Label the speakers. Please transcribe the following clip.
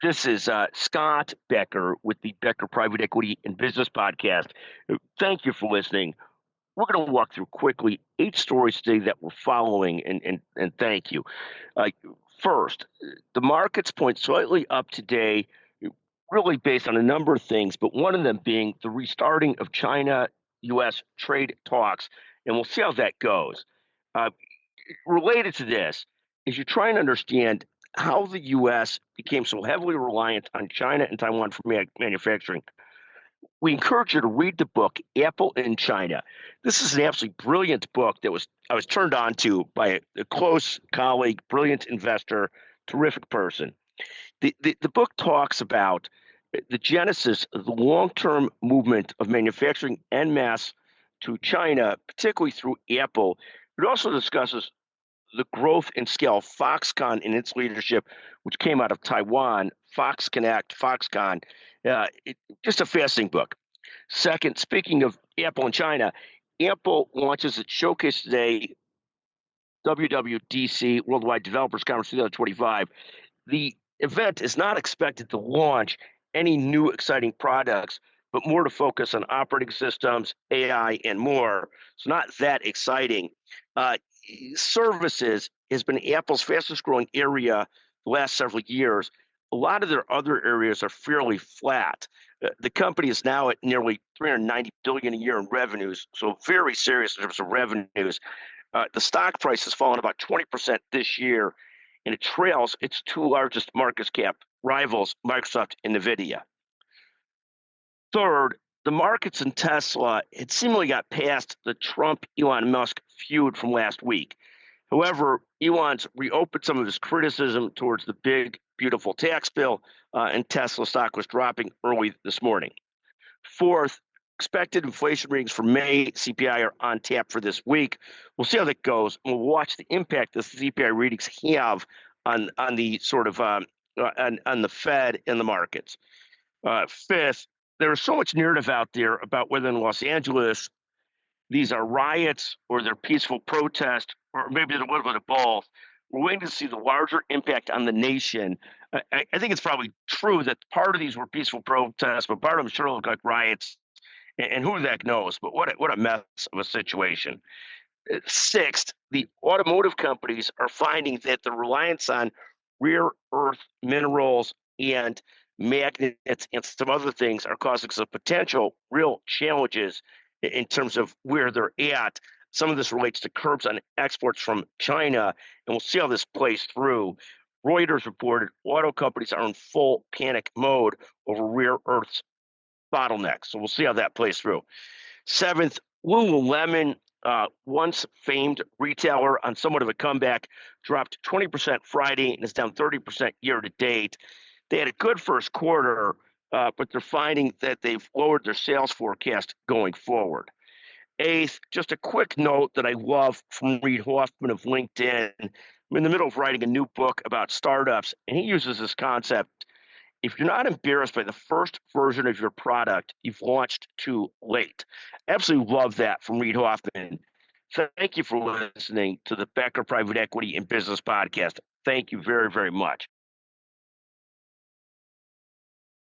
Speaker 1: This is Scott Becker with the Becker Private Equity and Business Podcast. Thank you for listening. We're going to walk through quickly 8 stories today that we're following, and thank you. Uh, First, the markets point slightly up today, really based on a number of things, but one of them being the restarting of China-U.S. trade talks, and we'll see how that goes. Uh, Related to this is you try and understand how the U.S. became so heavily reliant on China and Taiwan for manufacturing. We encourage you to read the book Apple in China. This is an absolutely brilliant book that was I was turned on to by a close colleague, brilliant investor, terrific person. The book talks about the genesis of the long-term movement of manufacturing en masse to China, particularly through Apple. It also discusses the growth and scale of Foxconn in its leadership, which came out of Taiwan, Fox Connect, Foxconn. Just a fascinating book. Second, speaking of Apple and China, Apple launches its showcase today, WWDC, Worldwide Developers Conference 2025. The event is not expected to launch any new exciting products, but more to focus on operating systems, AI, and more. So not that exciting. Uh, Services has been Apple's fastest growing area the last several years. A lot of their other areas are fairly flat. The company is now at nearly 390 billion a year in revenues, so very serious in terms of revenues. The stock price has fallen about 20% this year, and it trails its two largest market cap rivals, Microsoft and Nvidia. Third, the markets in Tesla had seemingly got past the Trump-Elon Musk feud from last week. However, Elon's reopened some of his criticism towards the big, beautiful tax bill, and Tesla stock was dropping early this morning. Fourth, expected inflation readings for May CPI are on tap for this week. We'll see how that goes. We'll watch the impact the CPI readings have on the sort of on the Fed and the markets. Fifth, there is so much narrative out there about whether in Los Angeles these are riots or they're peaceful protests, or maybe they're a little bit of both. We're waiting to see the larger impact on the nation. I think it's probably true that part of these were peaceful protests, but part of them sure look like riots. And who the heck knows? But what a mess of a situation. Sixth, the automotive companies are finding that the reliance on rare earth minerals and magnets and some other things are causing some potential real challenges in terms of where they're at. Some of this relates to curbs on exports from China, and we'll see how this plays through. Reuters reported auto companies are in full panic mode over rare earths bottlenecks. So we'll see how that plays through. Seventh, Lululemon, once famed retailer on somewhat of a comeback, dropped 20% Friday and is down 30% year to date. They had a good first quarter, but they're finding that they've lowered their sales forecast going forward. Eighth, just a quick note that I love from Reid Hoffman of LinkedIn. I'm in the middle of writing a new book about startups, and he uses this concept. If you're not embarrassed by the first version of your product, you've launched too late. Absolutely love that from Reid Hoffman. Thank you for listening to the Becker Private Equity and Business Podcast. Thank you very, very much.